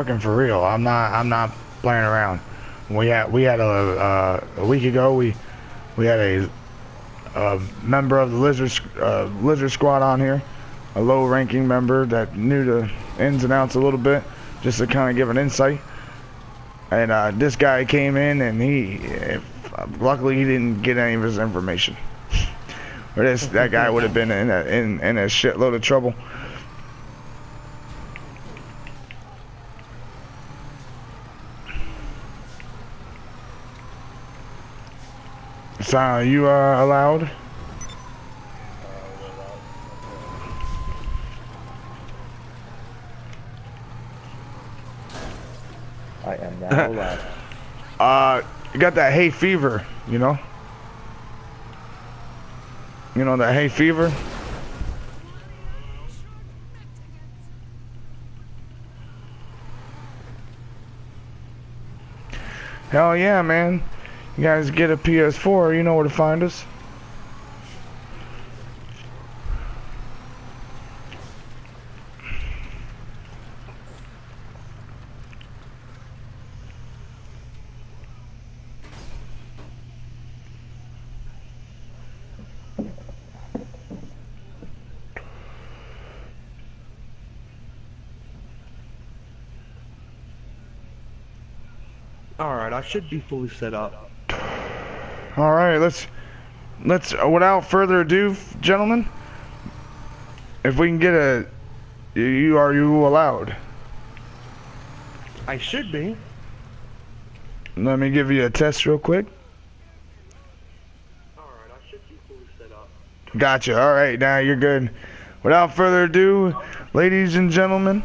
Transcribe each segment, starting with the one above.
Fucking for real. I'm not playing around. We had a week ago. We had a member of the Lizard Squad on here, a low-ranking member that knew the ins and outs a little bit, just to kind of give an insight. And this guy came in, and luckily he didn't get any of his information. Or that guy would have been in a shitload of trouble. So you are allowed? I am now allowed. You got that hay fever, you know? You know that hay fever? Hell yeah, man. You guys get a PS4, you know where to find us. Alright, I should be fully set up. Alright, let's without further ado, gentlemen, if we can get are you allowed? I should be. Let me give you a test real quick. Alright, I should be fully set up. Gotcha. Alright, now you're good. Without further ado, ladies and gentlemen,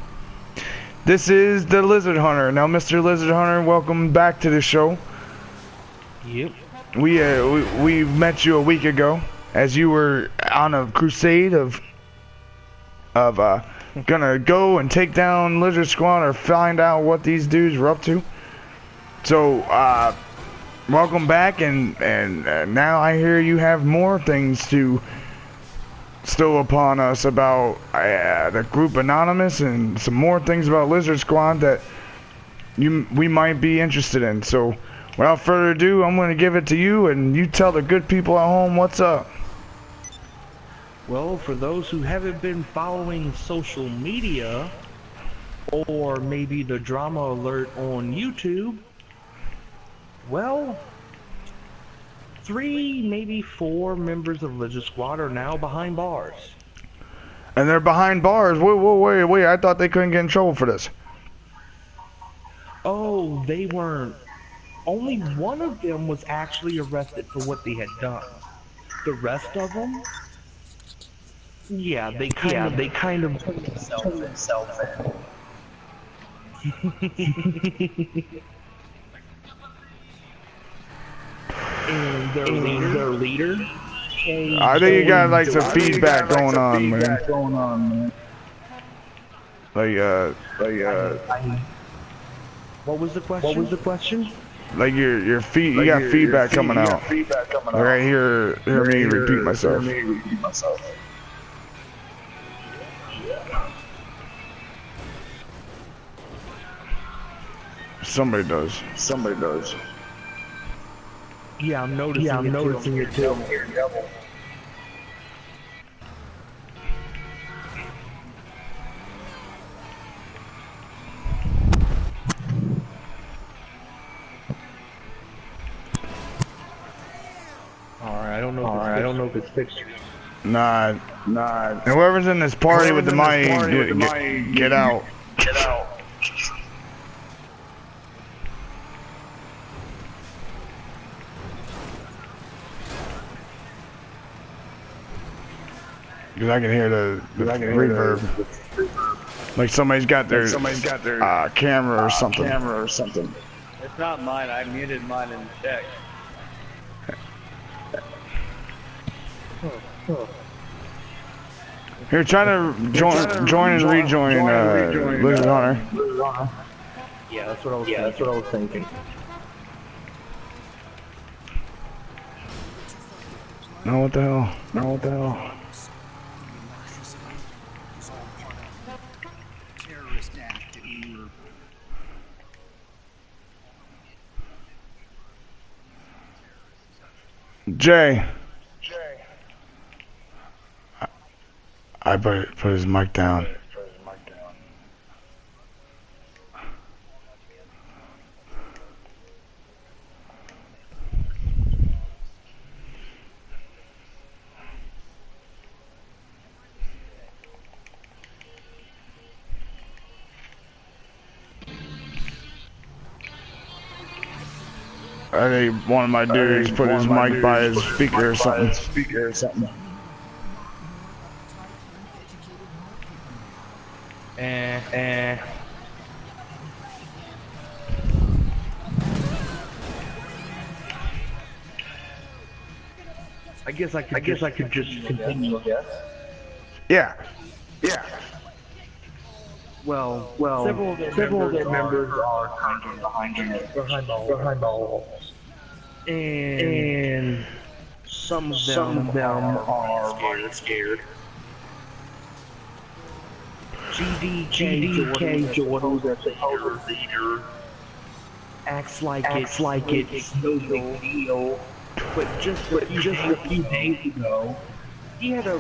this is the Lizard Hunter. Now, Mr. Lizard Hunter, welcome back to the show. Yep. We met you a week ago as you were on a crusade of gonna go and take down Lizard Squad or find out what these dudes were up to. So welcome back, and now I hear you have more things to stow upon us about the group Anonymous and some more things about Lizard Squad that we might be interested in. So without further ado, I'm going to give it to you, and you tell the good people at home what's up. Well, for those who haven't been following social media, or maybe the drama alert on YouTube, well, 3, maybe 4 members of Lizard Squad are now behind bars. And they're behind bars. Wait, I thought they couldn't get in trouble for this. Oh, they weren't. Only one of them was actually arrested for what they had done. The rest of them, yeah, they kind of turned themselves in. And their leader. I think you got like some feedback going on, man. What was the question? Like your feet, you got feedback coming out. Right here, hear me repeat myself. Somebody does. Yeah, I'm noticing it too. Alright, I don't know if it's fixed. Nah. Whoever's in this party with the mic, get out. Because I can hear the reverb. Like somebody's got their camera or something. It's not mine. I muted mine in the check. Here, try to join and rejoin Lizard Hunter. Yeah, that's what I was thinking. No, what the hell? Jay. I put his mic down. I think one of my dudes put his mic by his speaker or something. I guess I could just continue. Yeah. Well, several of their members are kind of behind all of us. And some of them are scared. GDK Jordan, who's the leader, acts like it's no big deal. But just a few days ago, he had a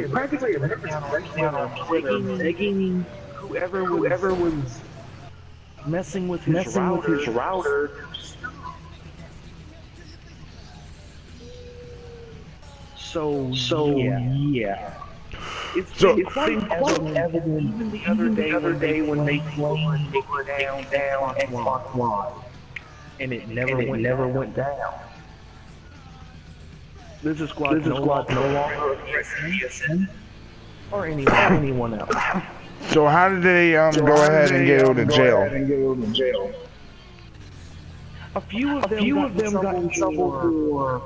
practically a breakdown on begging whoever was messing with his router. So yeah. It's quite evident even the other day when they claimed they were down Xbox Live, and it never went down. Lizard Squad no longer PSN or anyone else. So how did they go ahead and go to jail? A few of them got in trouble for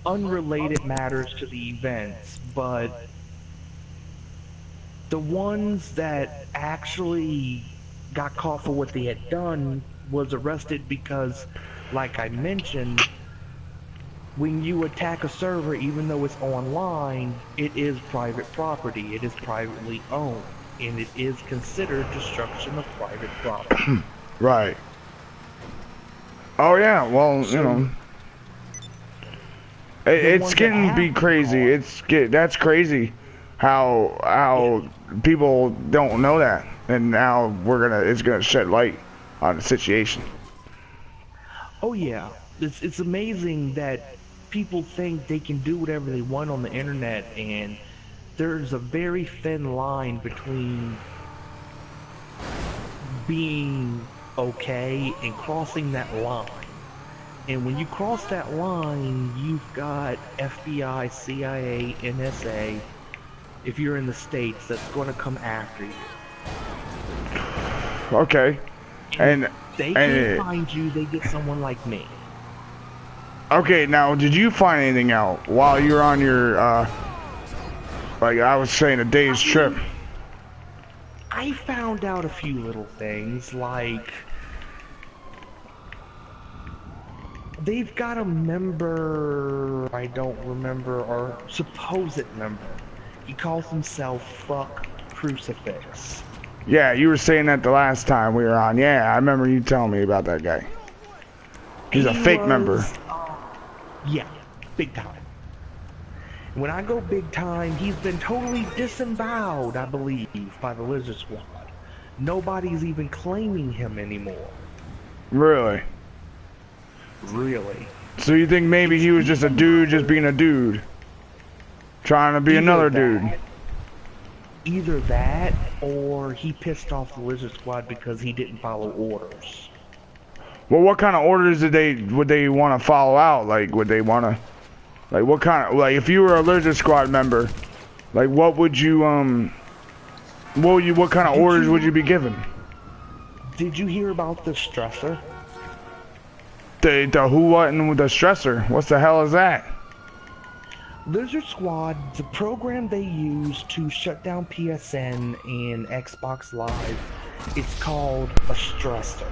unrelated matters to the events, but the ones that actually got caught for what they had done was arrested because, like I mentioned, when you attack a server, even though it's online, it is private property. It is privately owned, and it is considered destruction of private property. Right. Oh yeah. Well, you know, it's getting to be crazy. That's crazy. How people don't know that, and now it's gonna shed light on the situation. Oh yeah, it's amazing that people think they can do whatever they want on the internet, and there's a very thin line between being okay and crossing that line. And when you cross that line, you've got FBI, CIA, NSA, if you're in the States, that's going to come after you. Okay. And they can't find you, they get someone like me. Okay, now, did you find anything out while you were on your, like I was saying, a day's trip? I found out a few little things, like they've got a member, I don't remember, or supposed member. He calls himself Fuck Crucifix. Yeah, you were saying that the last time we were on. Yeah, I remember you telling me about that guy. He's a fake member. Yeah, big time. When I go big time, he's been totally disemboweled, I believe, by the Lizard Squad. Nobody's even claiming him anymore. Really? Really. So you think maybe he was just a dude just being a dude? Trying to be another dude? Either that, or he pissed off the Lizard Squad because he didn't follow orders. Well, what kind of orders would they want to follow out? Like, would they want to, like, what kind of, like, if you were a Lizard Squad member, like, what would you, what kind of orders would you be given? Did you hear about the stressor? The who, what, and the stressor? What the hell is that? Lizard Squad, the program they use to shut down PSN and Xbox Live, it's called a stressor.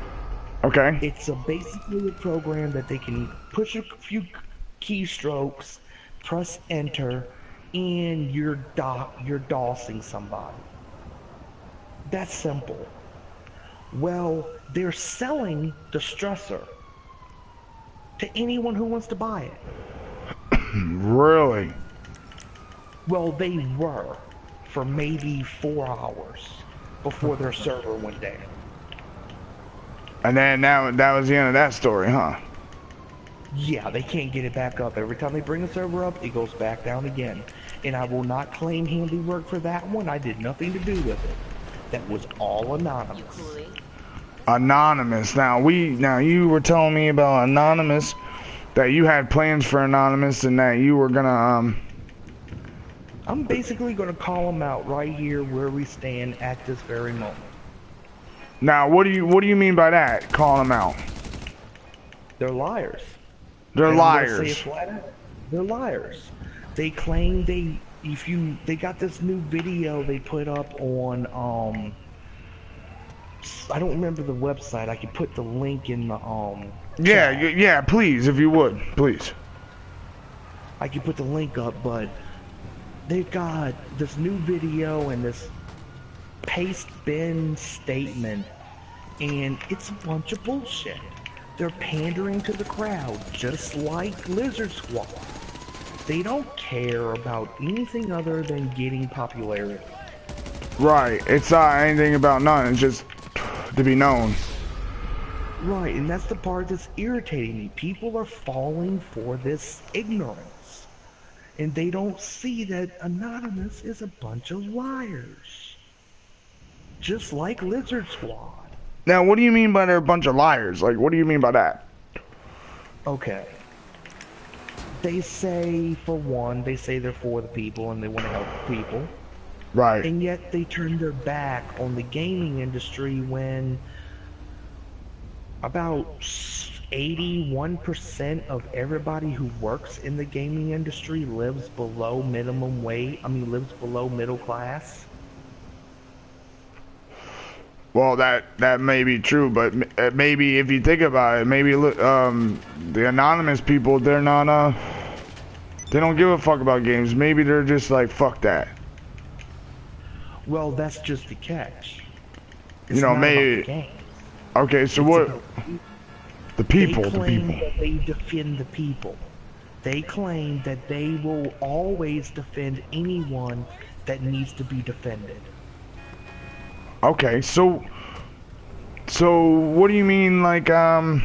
Okay. It's basically a program that they can push a few keystrokes, press enter, and you're DOSing somebody. That's simple. Well, they're selling the stressor. to anyone who wants to buy it. Really? Well, they were for maybe 4 hours before their server went down. And then that was the end of that story, huh? Yeah, they can't get it back up. Every time they bring the server up, it goes back down again. And I will not claim handiwork for that one. I did nothing to do with it. That was all anonymous. Anonymous. Now you were telling me about Anonymous, that you had plans for Anonymous, and that you were gonna I'm basically gonna call them out right here where we stand at this very moment. Now, what do you mean by that? Calling them out? They're liars. They're And I'm gonna say liars. it flat out. They're liars. They claim they got this new video they put up on I don't remember the website. I could put the link in the Yeah, chat. yeah, please, if you would, please. I could put the link up, but they've got this new video and this paste bin statement, and it's a bunch of bullshit. They're pandering to the crowd, just like Lizard Squad. They don't care about anything other than getting popularity. Right, it's not anything about none, it's just to be known. Right, and that's the part that's irritating me. People are falling for this ignorance. And they don't see that Anonymous is a bunch of liars. Just like Lizard Squad. Now, what do you mean by they're a bunch of liars? Like, what do you mean by that? Okay. They say, for one, they say they're for the people and they want to help the people. Right. And yet they turn their back on the gaming industry when about 81% of everybody who works in the gaming industry lives below minimum wage. Lives below middle class. Well, that may be true, but maybe if you think about it, maybe the anonymous people, they're not they don't give a fuck about games. Maybe they're just like, fuck that. Well, that's just the catch. It's You know, not maybe. about the game. Okay, so It's what? about The people, they the claim people. that they defend the people. They claim that they will always defend anyone that needs to be defended. Okay, so what do you mean, like what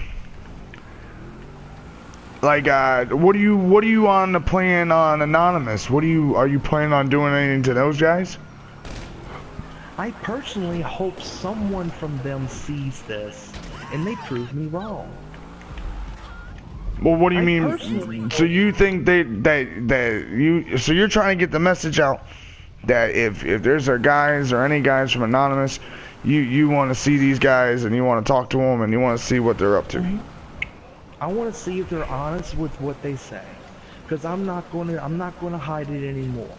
are you on the plan on Anonymous? Are you planning on doing anything to those guys? I personally hope someone from them sees this and they prove me wrong. Well, what do you I mean? personally So you think so you're trying to get the message out that if there's guys or any guys from Anonymous, you want to see these guys and you want to talk to them and you want to see what they're up to. I want to see if they're honest with what they say, because I'm not going to hide it anymore.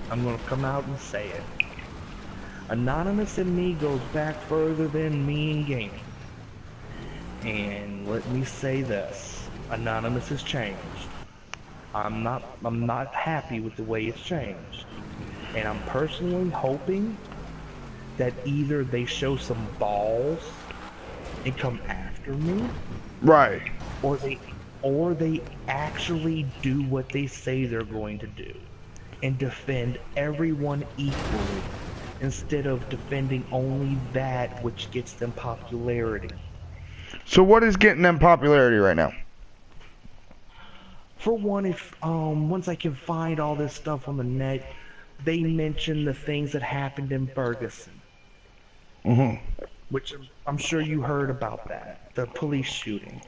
I'm going to come out and say it. Anonymous and me goes back further than me and gaming. And let me say this, Anonymous has changed. I'm not happy with the way it's changed. And I'm personally hoping that either they show some balls and come after me, Right. or they actually do what they say they're going to do and defend everyone equally instead of defending only that which gets them popularity. So what is getting them popularity right now? For one, if once I can find all this stuff on the net, they mention the things that happened in Ferguson. Which I'm sure you heard about that. The police shooting,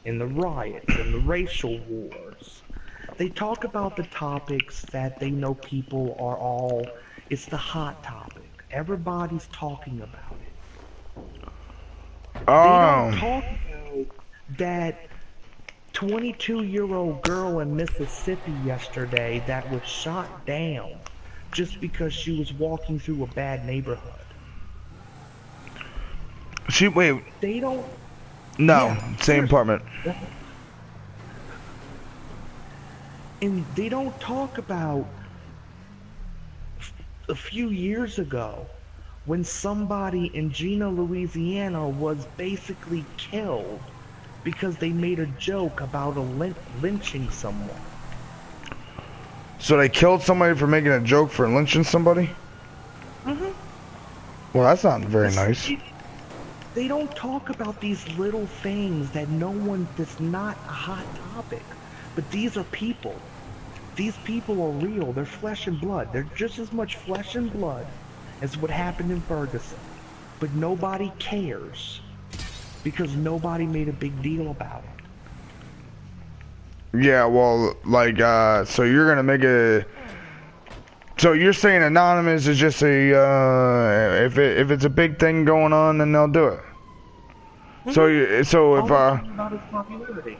and the riots, and the racial wars. They talk about the topics that they know people are all, it's the hot topic. Everybody's talking about it. They don't talk about that 22-year-old girl in Mississippi yesterday that was shot down just because she was walking through a bad neighborhood. Wait. They don't. No, Yeah, same apartment. And they don't talk about a few years ago when somebody in Gina, Louisiana was basically killed because they made a joke about lynching someone. So they killed somebody for making a joke for lynching somebody? Mhm. Well, that's not very nice. They don't talk about these little things that's not a hot topic. But these are people. These people are real. They're flesh and blood. They're just as much flesh and blood as what happened in Ferguson. But nobody cares. Because nobody made a big deal about it. Yeah, well, like, so you're gonna make a... So you're saying Anonymous is just a, if it's a big thing going on, then they'll do it. So if, About its popularity.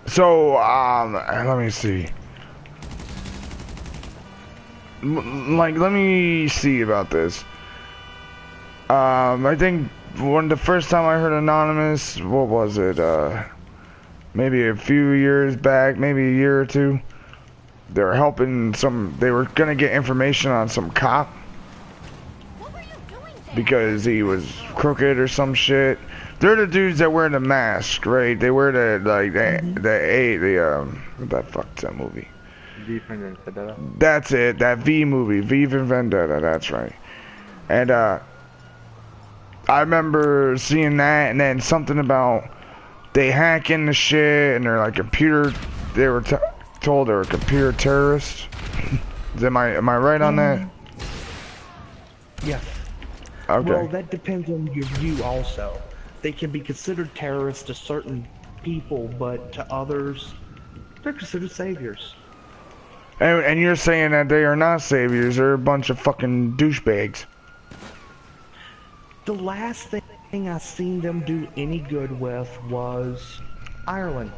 so, let me see. Like, let me see about this. I think the first time I heard Anonymous, what was it, maybe a few years back, maybe a year or two. They were helping they were gonna get information on some cop. What were you doing there? Because he was crooked or some shit. They're the dudes that wear the mask, right? They wear what the fuck's that movie? V for Vendetta. That's it, that V movie, V for Vendetta, that's right. And I remember seeing that, and then something about they hack into shit, and they're like they were told they were computer terrorists. Am I right on that? Yes. Okay. Well, that depends on your view also. They can be considered terrorists to certain people, but to others, they're considered saviors. And you're saying that they are not saviors, they're a bunch of fucking douchebags. The last thing I seen them do any good with was Ireland.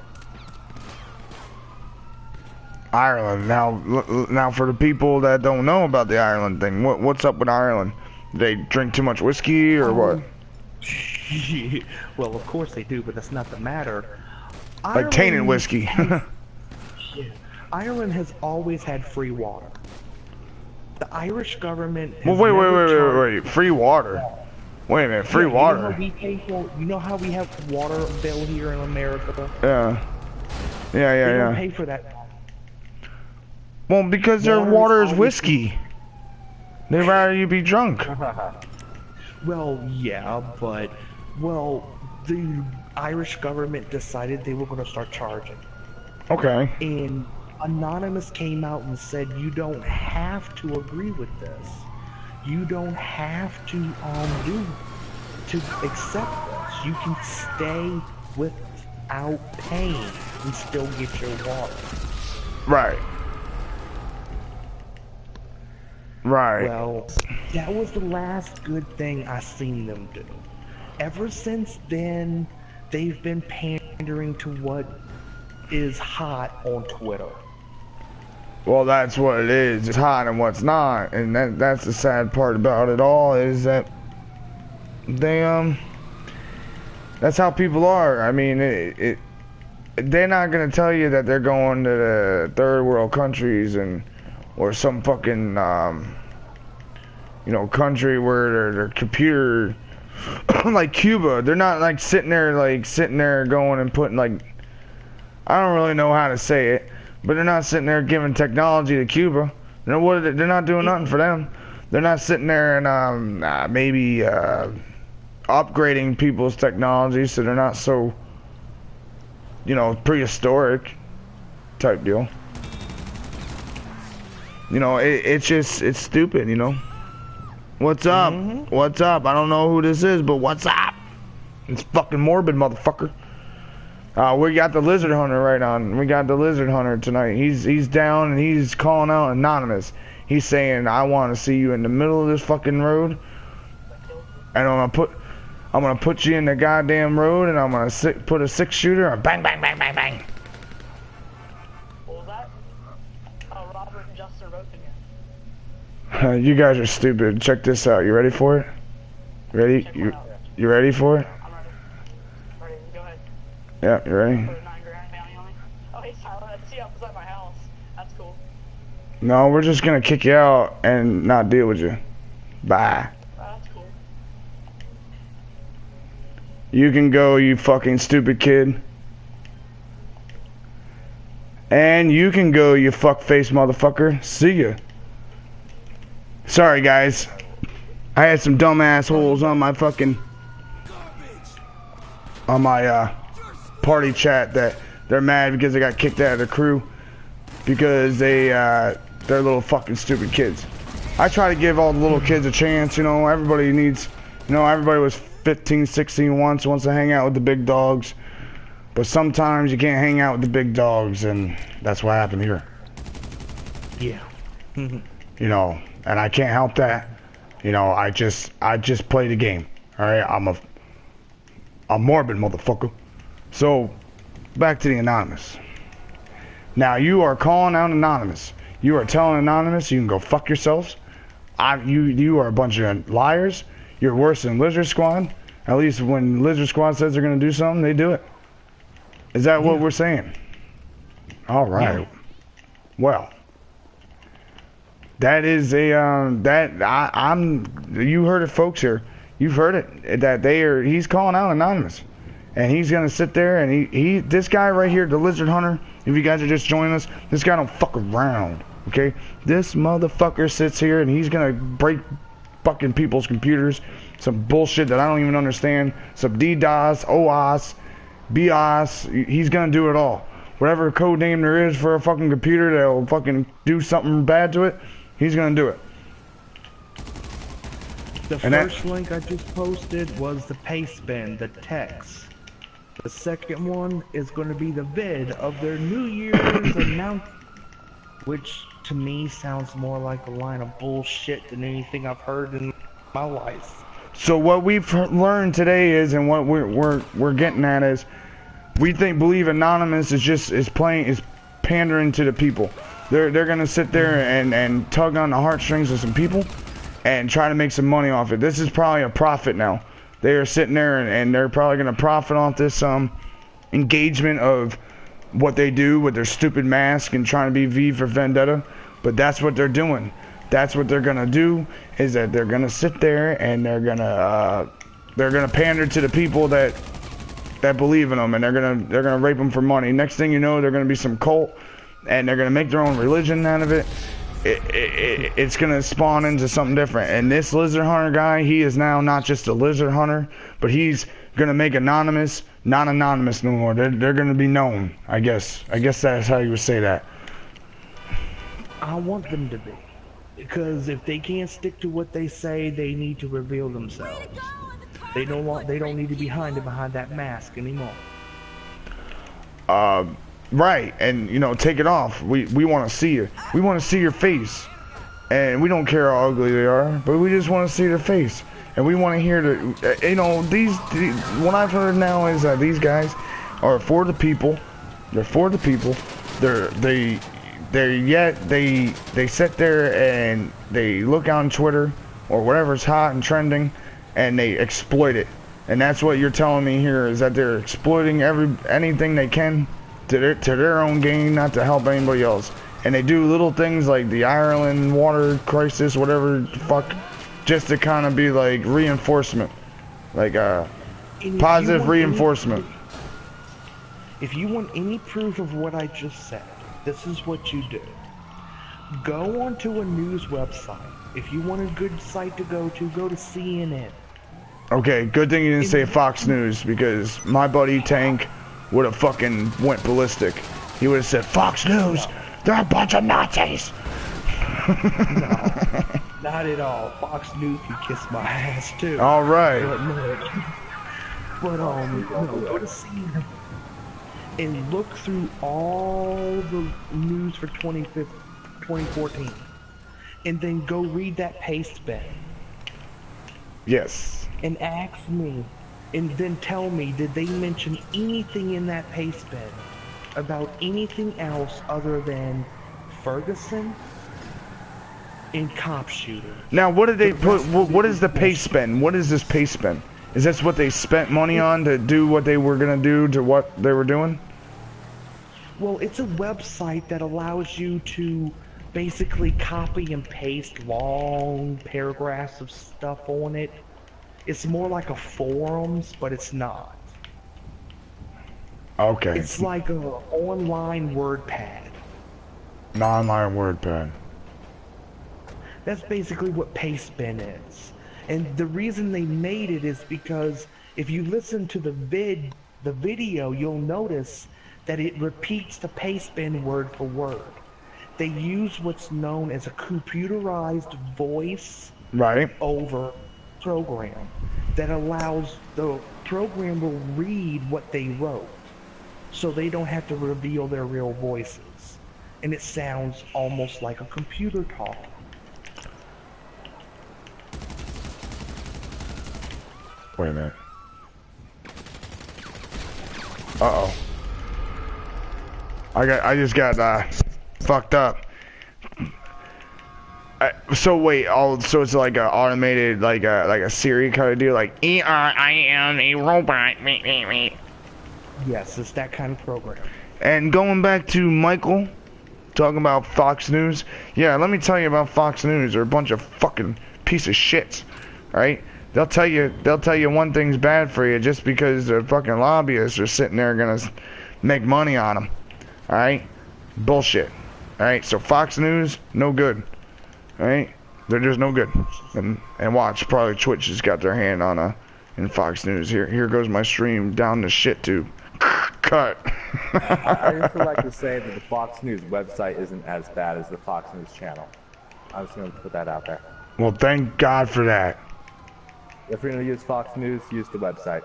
Ireland. Now for the people that don't know about the Ireland thing, what's up with Ireland? Do they drink too much whiskey or what? Well, of course they do, but that's not the matter. Like tainted whiskey. Ireland has always had free water. The Irish government has Well, wait. Free water. Wait a minute, free water. You know how we pay for, you know how we have water bill here in America? Yeah. They don't pay for that. Well, because their water is whiskey. They'd rather you be drunk. Well, yeah, but, well, the Irish government decided they were going to start charging. Okay. And Anonymous came out and said, you don't have to agree with this. You don't have to accept this. You can stay without paying and still get your water. Right. Right. Well, that was the last good thing I seen them do. Ever since then, they've been pandering to what is hot on Twitter. Well, that's what it is. It's hot and what's not, and that's the sad part about it all is that they that's how people are. I mean, they're not gonna tell you that they're going to the third world countries or some fucking country where their computer like Cuba. They're not like sitting there going and putting like, I don't really know how to say it, but they're not sitting there giving technology to Cuba. They're not doing nothing for them. They're not sitting there and maybe upgrading people's technology so they're not so prehistoric type deal. It's stupid, What's up? What's up? I don't know who this is, but what's up? It's fucking morbid, motherfucker. We got the Lizard Hunter right on. We got the Lizard Hunter tonight. He's down and he's calling out Anonymous. He's saying, I want to see you in the middle of this fucking road, and I'm gonna put you in the goddamn road, and I'm gonna put a 6-shooter and bang, bang, bang, bang, bang. What was that? Oh, Robert and Justin wrote to me. You guys are stupid. Check this out. You ready for it? Ready? You ready for it? I'm ready. Ready, go ahead. Yeah, you ready? Put a $9 bounty on me. Oh, hey, Tyler, I see you outside my house. That's cool. No, we're just gonna kick you out and not deal with you. Bye. That's cool. You can go, you fucking stupid kid. And you can go, you fuckface motherfucker. See ya. Sorry, guys. I had some dumb assholes on my fucking... on my, party chat that they're mad because they got kicked out of the crew. Because they're little fucking stupid kids. I try to give all the little kids a chance, you know, everybody needs... You know, everybody was 15, 16 once, wants to hang out with the big dogs. But sometimes you can't hang out with the big dogs, and that's what happened here. Yeah. You know, and I can't help that. You know, I just play the game. Alright, I'm a morbid motherfucker. So, back to the Anonymous. Now, you are calling out Anonymous. You are telling Anonymous you can go fuck yourselves. You are a bunch of liars. You're worse than Lizard Squad. At least when Lizard Squad says they're going to do something, they do it. Is that what we're saying? All right. Yeah. Well, that is a you heard it, folks. Here, you've heard it. That he's calling out Anonymous, and he's going to sit there and this guy right here, the Lizard Hunter. If you guys are just joining us, this guy don't fuck around. Okay, this motherfucker sits here and he's going to break fucking people's computers, some bullshit that I don't even understand, some DDoS, OOS, BIOS, he's gonna do it all. Whatever code name there is for a fucking computer that'll fucking do something bad to it, he's gonna do it. The first link I just posted was the paste bin, the text. The second one is going to be the vid of their New Year's announcement, which to me sounds more like a line of bullshit than anything I've heard in my life. So what we've learned today is, and what we're getting at is, believe Anonymous is pandering to the people. They're gonna sit there and tug on the heartstrings of some people and try to make some money off it. This is probably a profit now. They are sitting there and they're probably gonna profit off this engagement of what they do with their stupid mask and trying to be V for Vendetta. But that's what they're doing. That's what they're gonna do, is that they're gonna sit there and they're gonna pander to the people that believe in them, and they're gonna rape them for money. Next thing you know, they're gonna be some cult, and they're gonna make their own religion out of it. It's gonna spawn into something different. And this Lizard Hunter guy, he is now not just a Lizard Hunter, but he's gonna make Anonymous not anonymous no more. They're gonna be known. I guess that's how you would say that. I want them to be, because if they can't stick to what they say, they need to reveal themselves. They don't need to be behind that mask anymore. Right, and you know, take it off. We want to see you. We want to see your face, and we don't care how ugly they are, but we just want to see their face, and we want to hear the. You know, what I've heard now is that these guys are for the people. They're for the people. They sit there and they look on Twitter or whatever's hot and trending, and they exploit it. And that's what you're telling me here, is that they're exploiting anything they can to their own gain, not to help anybody else. And they do little things like the Ireland water crisis, whatever the fuck, just to kind of be like reinforcement, like positive reinforcement. If you want any proof of what I just said, this is what you do. Go onto a news website. If you want a good site to go to CNN. Okay, good thing you didn't say Fox News, because my buddy Tank would have fucking went ballistic. He would have said, Fox News, they're a bunch of Nazis. No, not at all. Fox News can kiss my ass too. All right. But no, go to CNN and look through all the news for 2014, and then go read that paste bin. Yes. And ask me, and then tell me, did they mention anything in that paste bin about anything else other than Ferguson and cop shooter? Now, what did they put? What is the paste bin? What is this paste bin? Is this what they spent money on to do what they were gonna do to what they were doing? Well, it's a website that allows you to basically copy and paste long paragraphs of stuff on it. It's more like a forums, but it's not. Okay. It's like a online word pad. Non-online WordPad. That's basically what Pastebin is. And the reason they made it is because if you listen to the video, you'll notice that it repeats the Pastebin word for word. They use what's known as a computerized voice Right. over program that allows the program will read what they wrote, so they don't have to reveal their real voices. And it sounds almost like a computer talk. Wait a minute. Uh-oh. I just got fucked up. So wait, so it's like a automated, like a Siri kind of deal, like I am a robot. Yes, it's that kind of program. And going back to Michael, talking about Fox News. Yeah, let me tell you about Fox News. They're a bunch of fucking piece of shits, right? They'll tell you one thing's bad for you just because the fucking lobbyists are sitting there gonna make money on them. All right, bullshit. All right, so Fox News, no good. All right, they're just no good. And watch, probably Twitch has got their hand on in Fox News. Here goes my stream down the shit tube. Cut. I just would like to say that the Fox News website isn't as bad as the Fox News channel. I'm just going to put that out there. Well, thank God for that. If you're going to use Fox News, use the website.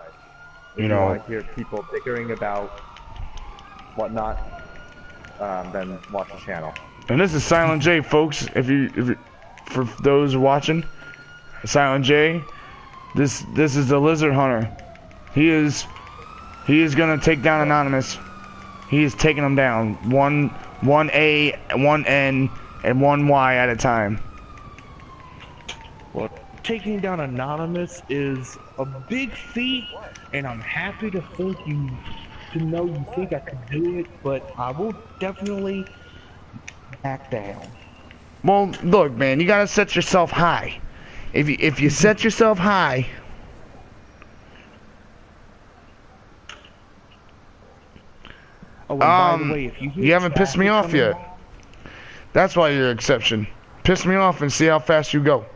If You know, want to hear people bickering about whatnot, then watch the channel. and this is Silent J, folks. If you for those watching, Silent J, this is the Lizard Hunter. He is gonna take down Anonymous. He is taking them down one A, one N, and one Y at a time. Well, taking down Anonymous is a big feat, and I'm happy to know you think I could do it, but I will definitely back down. Well, look, man, you gotta set yourself high. If you set yourself high. Oh, and by the way, if You haven't pissed me off yet. That's why you're an exception. Piss me off and see how fast you go.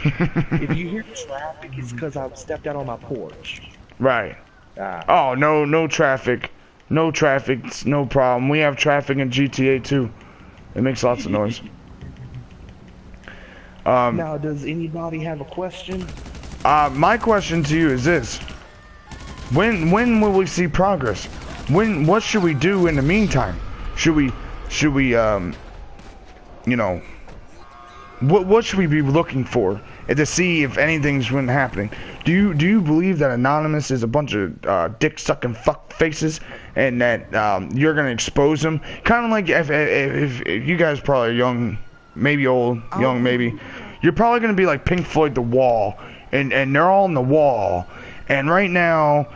If you hear traffic, it's because I stepped out on my porch. Right. Ah. Oh, no traffic. No traffic, it's no problem. We have traffic in GTA too. It makes lots of noise. Now, does anybody have a question? My question to you is this. When will we see progress? What should we do in the meantime? Should we you know, what should we be looking for to see if anything's been happening? Do you believe that Anonymous is a bunch of dick-sucking fuck faces, and that you're gonna expose them? Kind of like if you guys probably are young, maybe old, young maybe. You're probably gonna be like Pink Floyd, The Wall, and they're all on the wall, and right now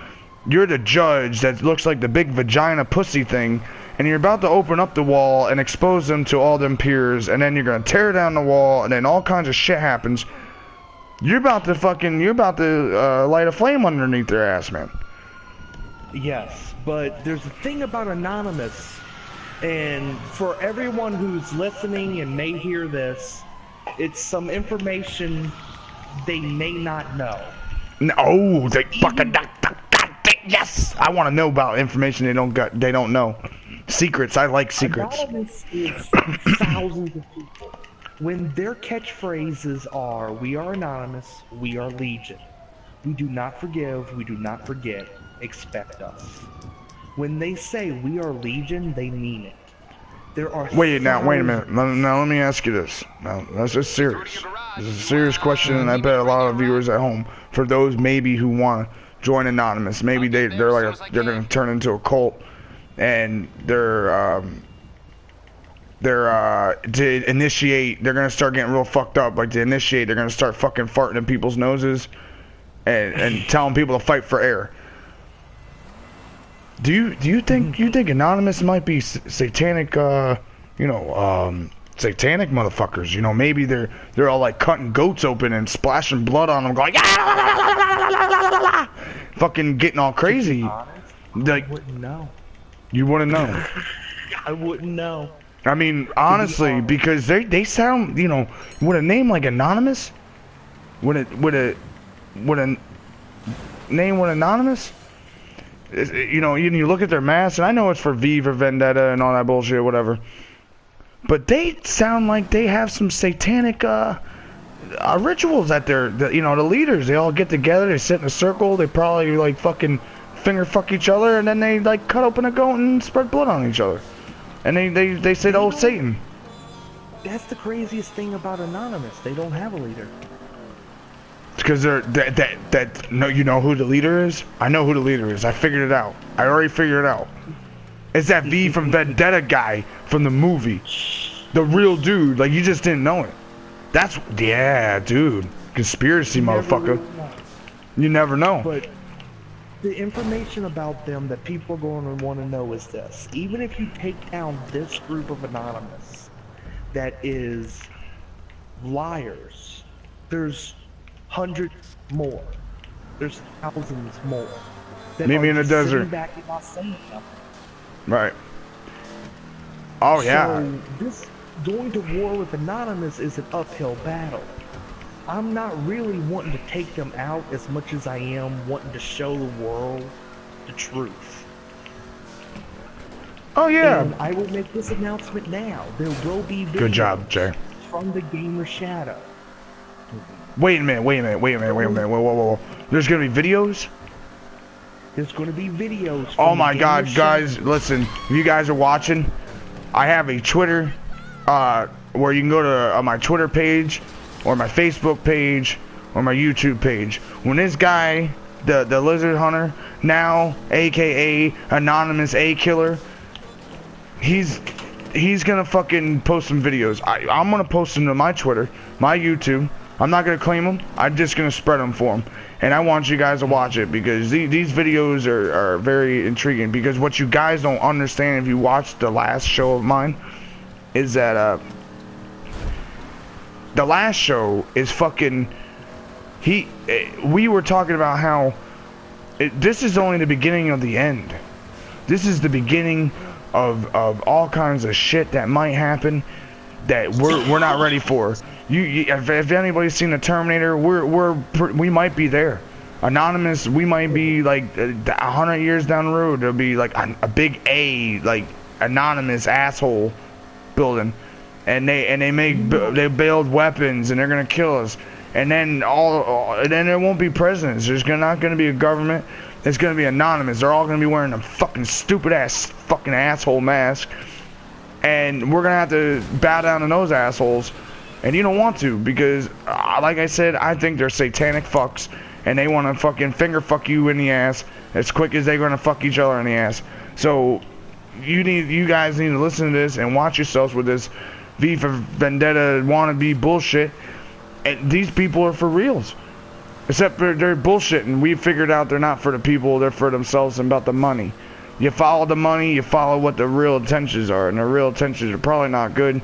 you're the judge that looks like the big vagina pussy thing. And you're about to open up the wall and expose them to all them peers, and then you're gonna tear down the wall, and then all kinds of shit happens. You're about to light a flame underneath their ass, man. Yes, but there's a thing about Anonymous, and for everyone who's listening and may hear this, it's some information they may not know. No, they fucking yes. I want to know about information they don't know. Secrets. I like secrets. Anonymous is thousands of people. When their catchphrases are, "We are Anonymous, we are Legion. We do not forgive, we do not forget, expect us." When they say we are Legion, they mean it. There are wait a minute. Now let me ask you this. Now that's just serious. This is a serious question, and I bet a lot of viewers at home, for those maybe who want to join Anonymous, maybe they're gonna turn into a cult, and they're to initiate, they're gonna start getting real fucked up. Like to initiate, they're gonna start fucking farting in people's noses, and telling people to fight for air. Do you think Anonymous might be satanic? Satanic motherfuckers. You know, maybe they're all like cutting goats open and splashing blood on them, going fucking getting all crazy. Like, I wouldn't know. you wouldn't know. I wouldn't know. I mean, honestly, because they sound, you know, with a name like Anonymous, with a name with Anonymous, you know, you look at their masks, and I know it's for V for Vendetta and all that bullshit, whatever. But they sound like they have some satanic rituals at you know, the leaders. They all get together, they sit in a circle, they probably like fucking finger fuck each other, and then they like cut open a goat and spread blood on each other. And they said, "Oh, Satan." That's the craziest thing about Anonymous. They don't have a leader. Because no, you know who the leader is? I know who the leader is. I figured it out. I already figured it out. It's that V from Vendetta guy from the movie. The real dude. Like, you just didn't know it. Yeah, dude. Conspiracy, motherfucker. You never know. But the information about them that people are going to want to know is this. Even if you take down this group of Anonymous that is liars, there's hundreds more. There's thousands more. That Maybe are in the just desert. sitting back and not saying nothing. Right. Oh, yeah. So this going to war with Anonymous is an uphill battle. I'm not really wanting to take them out as much as I am wanting to show the world the truth. Oh, yeah. And I will make this announcement now. There will be videos Good job, Jay. from the Gamer Shadow. Wait a minute. Whoa. There's gonna be videos? There's going to be videos from Oh the my Gamer god, Shadow. guys, listen. If you guys are watching, I have a Twitter, where you can go to my Twitter page, or my Facebook page, or my YouTube page. When this guy, the Lizard Hunter, now aka Anonymous A Killer, he's gonna fucking post some videos. I'm gonna post them to my Twitter, my YouTube. I'm not gonna claim them. I'm just gonna spread them for him. And I want you guys to watch it, because these videos are very intriguing. Because what you guys don't understand if you watch the last show of mine is that the last show is fucking we were talking about how this is only the beginning of the end. This is the beginning of all kinds of shit that might happen that we're not ready for. If anybody's seen the Terminator, we might be there. Anonymous, we might be like 100 years down the road. There'll be like a big A, like Anonymous asshole building, and they build weapons and they're gonna kill us. And then then there won't be presidents. There's not gonna be a government. It's gonna be Anonymous. They're all gonna be wearing a fucking stupid ass fucking asshole mask, and we're gonna have to bow down to those assholes. And you don't want to, because like I said, I think they're satanic fucks, and they want to fucking finger fuck you in the ass as quick as they're gonna fuck each other in the ass. So you guys need to listen to this and watch yourselves with this V for Vendetta wannabe bullshit. And these people are for reals, except they're bullshit, and we figured out they're not for the people, they're for themselves and about the money. You follow the money, you follow what the real intentions are, and the real intentions are probably not good.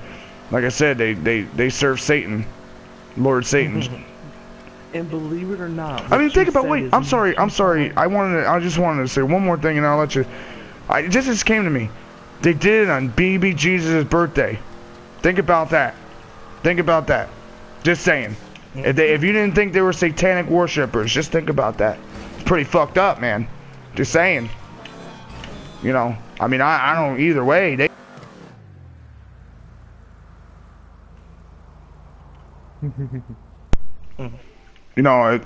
Like I said, they serve Satan, Lord Satan. And believe it or not, I mean, think about. Wait, I'm sorry. I just wanted to say one more thing, and I'll let you. It just came to me. They did it on baby Jesus' birthday. Think about that. Think about that. Just saying. If you didn't think they were satanic worshippers, just think about that. It's pretty fucked up, man. Just saying. You know. I mean, I don't either way. You know,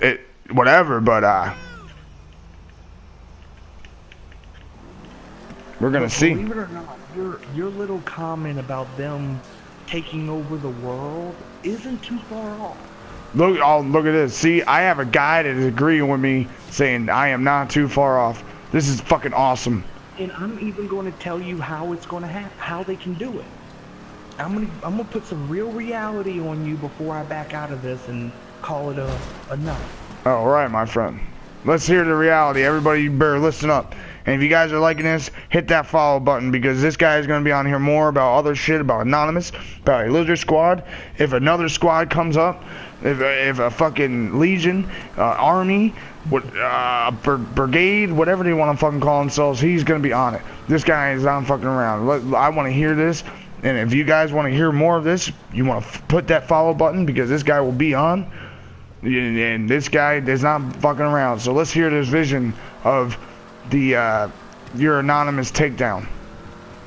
whatever, but we're gonna see. Believe it or not, your little comment about them taking over the world isn't too far off. Look at this. See, I have a guy that is agreeing with me, saying I am not too far off. This is fucking awesome. And I'm even going to tell you how it's going to happen, how they can do it. I'm gonna put some real reality on you before I back out of this and call it enough. All right, my friend. Let's hear the reality. Everybody, you better listen up. And if you guys are liking this, hit that follow button, because this guy is going to be on here more about other shit, about Anonymous, about a Lizard Squad. If another squad comes up, if a fucking Legion, Army, Brigade, whatever they want to fucking call themselves, he's going to be on it. This guy is not fucking around. I want to hear this. And if you guys want to hear more of this, you want to put that follow button, because this guy will be on. And this guy is not fucking around. So let's hear this vision of the your Anonymous takedown.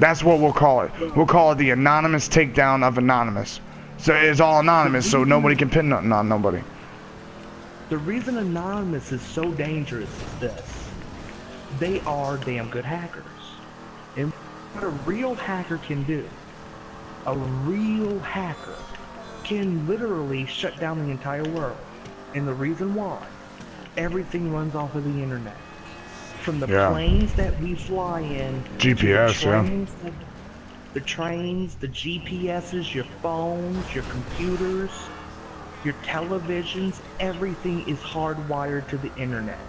That's what we'll call it. We'll call it the Anonymous takedown of Anonymous. So it's all anonymous, so nobody can pin nothing on nobody. The reason Anonymous is so dangerous is this. They are damn good hackers. And what a real hacker can do, a real hacker can literally shut down the entire world. And the reason why, everything runs off of the internet. From the planes that we fly in, GPS, the trains, the GPSs, your phones, your computers, your televisions, everything is hardwired to the internet.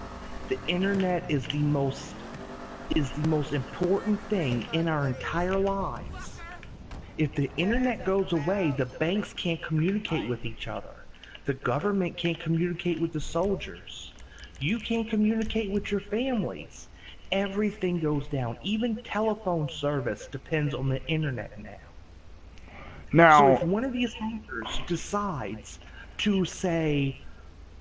The internet is the most important thing in our entire lives. If the internet goes away, the banks can't communicate with each other. The government can't communicate with the soldiers. You can't communicate with your families. Everything goes down. Even telephone service depends on the internet now. So if one of these hackers decides to, say,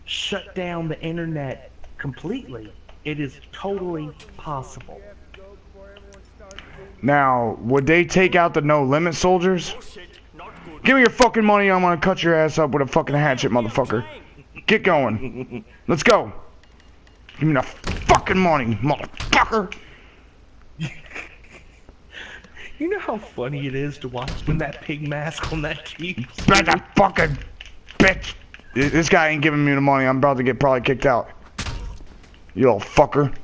shut down the internet completely, it is totally possible. Now, would they take out the No Limit soldiers? Give me your fucking money, I'm gonna cut your ass up with a fucking hatchet, motherfucker. Get going. Let's go. Give me the fucking money, motherfucker. You know how funny it is to watch when that pig mask on that TV? Bet that fucking bitch. This guy ain't giving me the money. I'm about to get probably kicked out. You little fucker.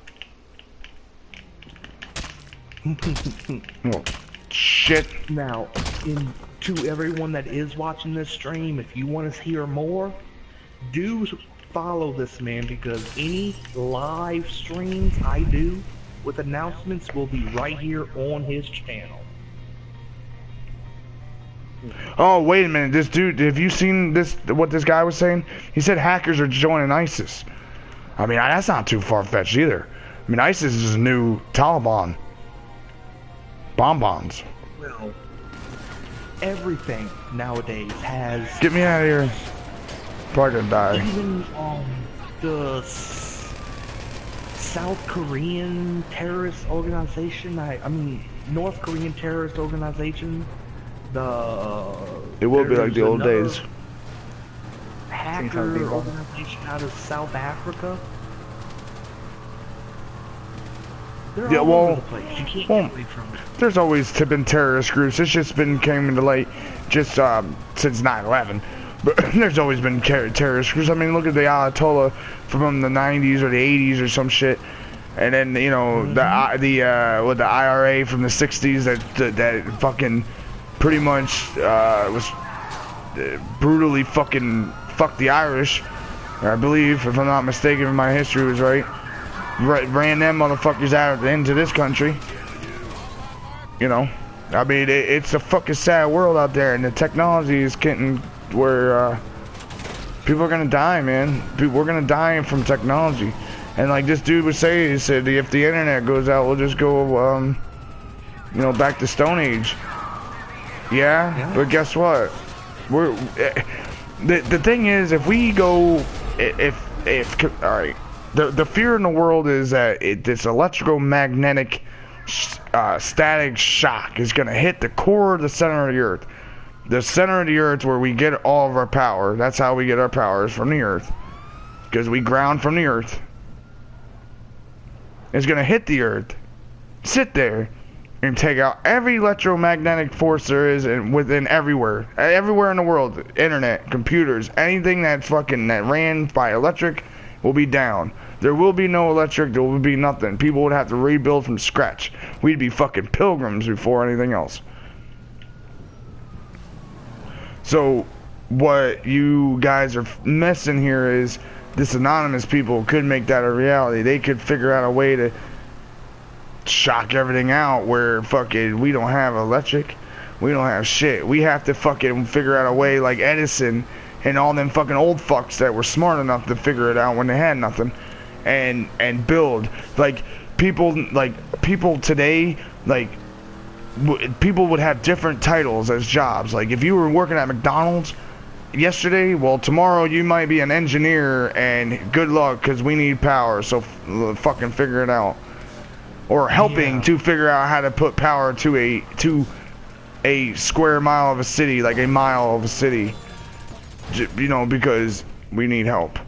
Oh, shit. Now, to everyone that is watching this stream, if you want to hear more, do follow this man, because any live streams I do with announcements will be right here on his channel. Oh, wait a minute. This dude, have you seen this? What this guy was saying? He said hackers are joining ISIS. I mean, that's not too far-fetched either. I mean, ISIS is a new Taliban. Bonbons. Well, everything nowadays has... Get me out of here. Probably gonna die. Even the South Korean terrorist organization, I mean, North Korean terrorist organization, it will be like the old days. Hacker organization out of South Africa. They're all over the place. You can't get away from it. There's always been terrorist groups. It's just been came into light just since 9/11. But there's always been terrorist groups. I mean, look at the Ayatollah from the 90s or the 80s or some shit. And then, you know, the IRA from the 60s that fucking pretty much was brutally fucking fucked the Irish. I believe, if I'm not mistaken, if my history was right. Ran them motherfuckers out into this country. You know, I mean, it's a fucking sad world out there, and the technology is getting where people are gonna die, man. We're gonna die from technology. And like this dude was saying, he said, if the internet goes out, we'll just go, you know, back to Stone Age. Yeah. But guess what? The thing is, if we go, all right, the fear in the world is that this electromagnetic static shock is gonna hit the core of the center of the earth. The center of the earth where we get all of our power. That's how we get our powers, from the earth. Because we ground from the earth. It's going to hit the earth, sit there, and take out every electromagnetic force there is within everywhere. Everywhere in the world. Internet, computers, anything that ran by electric will be down. There will be no electric, there will be nothing. People would have to rebuild from scratch. We'd be fucking pilgrims before anything else. So, what you guys are missing here is this Anonymous people could make that a reality. They could figure out a way to shock everything out where fucking we don't have electric, we don't have shit. We have to fucking figure out a way like Edison and all them fucking old fucks that were smart enough to figure it out when they had nothing, and build like people today, like people would have different titles as jobs. Like if you were working at McDonald's yesterday, well tomorrow you might be an engineer, and good luck because we need power, so fucking figure it out. Or helping to figure out how to put power to a square mile of a city, like a mile of a city, you know, because we need help.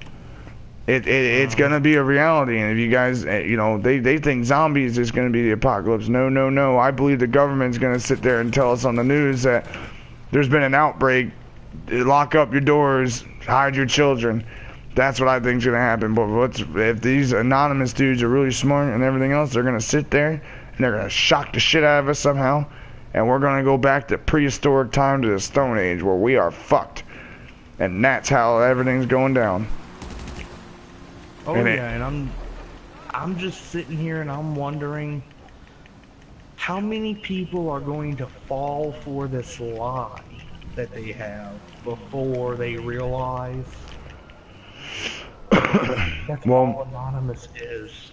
It's gonna be a reality, and if you guys, you know, they think zombies is gonna be the apocalypse. No. I believe the government's gonna sit there and tell us on the news that there's been an outbreak. Lock up your doors, hide your children. That's what I think's gonna happen. But if these anonymous dudes are really smart and everything else, they're gonna sit there and they're gonna shock the shit out of us somehow, and we're gonna go back to prehistoric time, to the Stone Age, where we are fucked, and that's how everything's going down. Oh and I'm just sitting here and I'm wondering how many people are going to fall for this lie that they have before they realize that's all Anonymous is.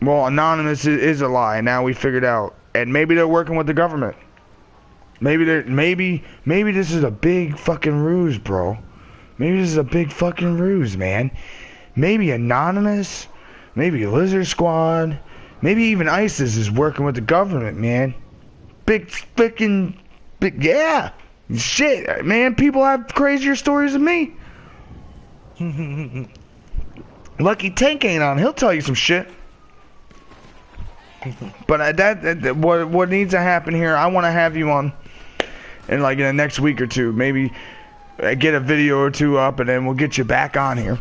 Well, Anonymous is a lie. Now we figured out, and maybe they're working with the government. Maybe this is a big fucking ruse, bro. Maybe this is a big fucking ruse, man. Maybe Anonymous, maybe Lizard Squad, maybe even ISIS is working with the government, man. Big, yeah. Shit, man, people have crazier stories than me. Lucky Tank ain't on, he'll tell you some shit. But what needs to happen here, I want to have you on in the next week or two. Maybe get a video or two up, and then we'll get you back on here.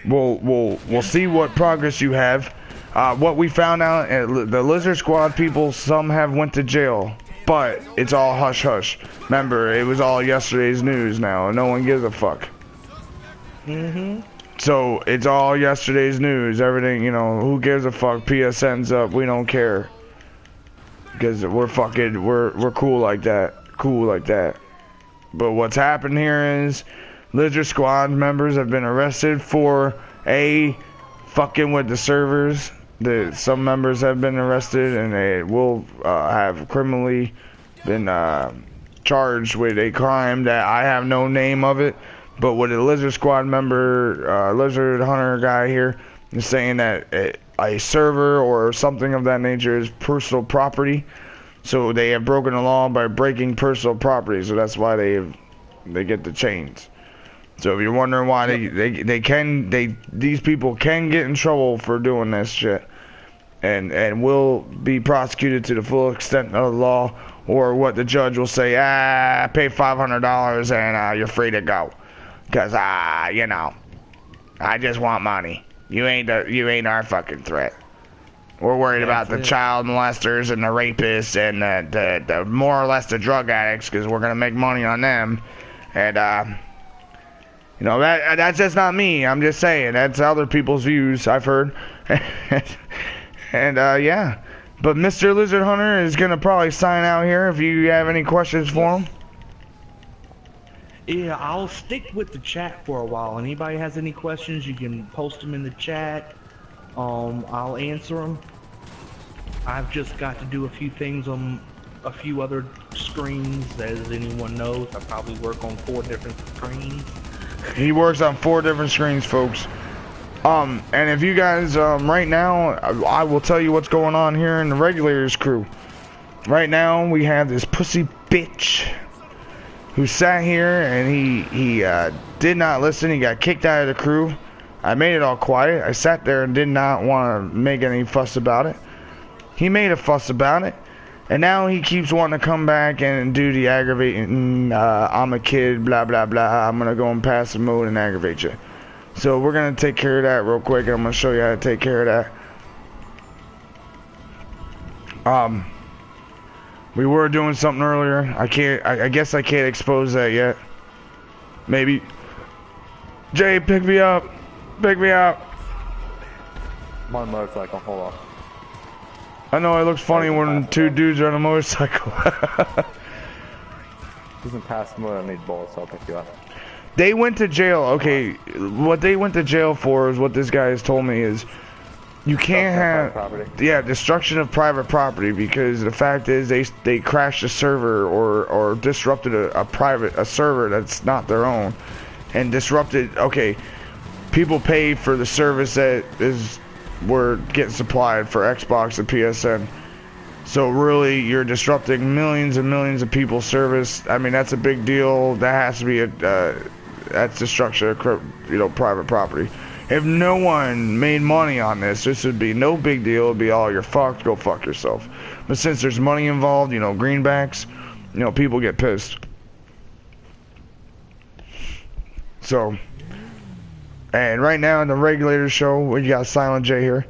We'll see what progress you have. What we found out, the Lizard Squad people, some have went to jail, but it's all hush hush. Remember, it was all yesterday's news now, and no one gives a fuck. So it's all yesterday's news. Everything, you know, who gives a fuck? PSN's up. We don't care, because we're cool like that. But what's happened here is Lizard Squad members have been arrested for fucking with the servers. Some members have been arrested, and they will have criminally been charged with a crime that I have no name of it. But with a Lizard Squad member, Lizard Hunter guy here, is saying that a server or something of that nature is personal property. So they have broken the law by breaking personal property. So that's why they get the chains. So if you're wondering why these people can get in trouble for doing this shit, and will be prosecuted to the full extent of the law, or what the judge will say, pay $500 and you're free to go, cause you know, I just want money. You ain't our fucking threat. We're worried about the child molesters and the rapists and the more or less the drug addicts, cause we're gonna make money on them, and you know, that's just not me. I'm just saying, that's other people's views, I've heard. And yeah. But Mr. Lizard Hunter is going to probably sign out here if you have any questions for him. Yeah, I'll stick with the chat for a while. Anybody has any questions, you can post them in the chat. I'll answer them. I've just got to do a few things on a few other screens. As anyone knows, I probably work on 4 different screens. He works on 4 different screens, folks. And if you guys, right now, I will tell you what's going on here in the Regulators crew. Right now, we have this pussy bitch who sat here and he did not listen. He got kicked out of the crew. I made it all quiet. I sat there and did not want to make any fuss about it. He made a fuss about it. And now he keeps wanting to come back and do the aggravating, I'm a kid, blah, blah, blah. I'm going to go in passive mode and aggravate you. So we're going to take care of that real quick. I'm going to show you how to take care of that. We were doing something earlier. I guess I can't expose that yet. Maybe. Jay, pick me up. Pick me up. I'm on a motorcycle, hold on. I know it looks funny when two dudes are on a motorcycle. Doesn't pass more than need bullets, so I'll pick you up. They went to jail. Okay, what they went to jail for is what this guy has told me is you can't have destruction of private property, because the fact is they crashed a server or disrupted a server that's not their own and disrupted. Okay, people pay for the service that we're getting supplied for Xbox and PSN. So really, you're disrupting millions and millions of people's service. I mean, that's a big deal. That has to be that's destruction of private property. If no one made money on this would be no big deal. It'd be, oh, you're fucked, go fuck yourself. But since there's money involved, greenbacks, people get pissed. So, and right now in the Regulator show, we got Silent J here.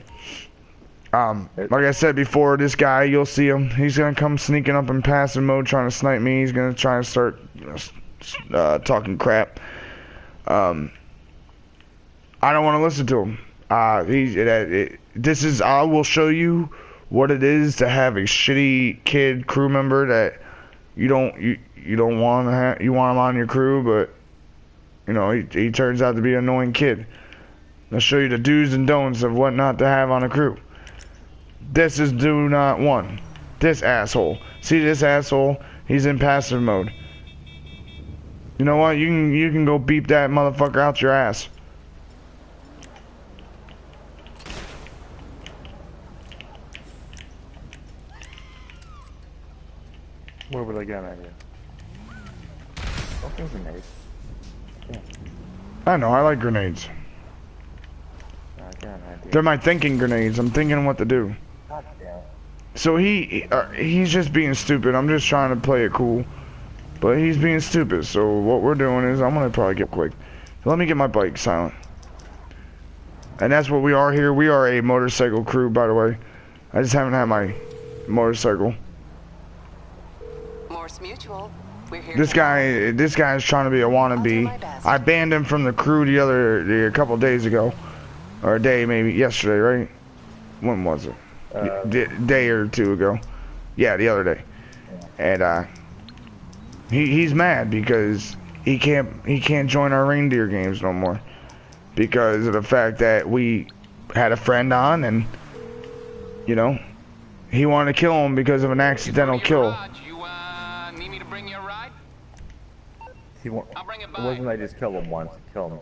Like I said before, this guy, you'll see him. He's gonna come sneaking up in passive mode, trying to snipe me. He's gonna try and start talking crap. I don't want to listen to him. I will show you what it is to have a shitty kid crew member that you don't want to have. You want him on your crew, but he turns out to be an annoying kid. I'll show you the do's and don'ts of what not to have on a crew. This is do not one. This asshole. See this asshole? He's in passive mode. You know what? You can go beep that motherfucker out your ass. Where would I get an idea? Don't grenades. Yeah. I know, I like grenades. I got an idea. They're my thinking grenades. I'm thinking what to do. God damn. So he's just being stupid. I'm just trying to play it cool. But he's being stupid. So what we're doing is I'm going to probably get quick. Let me get my bike silent. And that's what we are here. We are a motorcycle crew, by the way. I just haven't had my motorcycle. Morse Mutual. We're here. This guy's trying to be a wannabe. I banned him from the crew a couple days ago. Or a day, maybe yesterday, right? When was it? Day or two ago. Yeah, the other day. And he's mad because he can't join our reindeer games no more because of the fact that we had a friend on and he wanted to kill him because of an accidental kill. It wasn't I just killed him once, kill him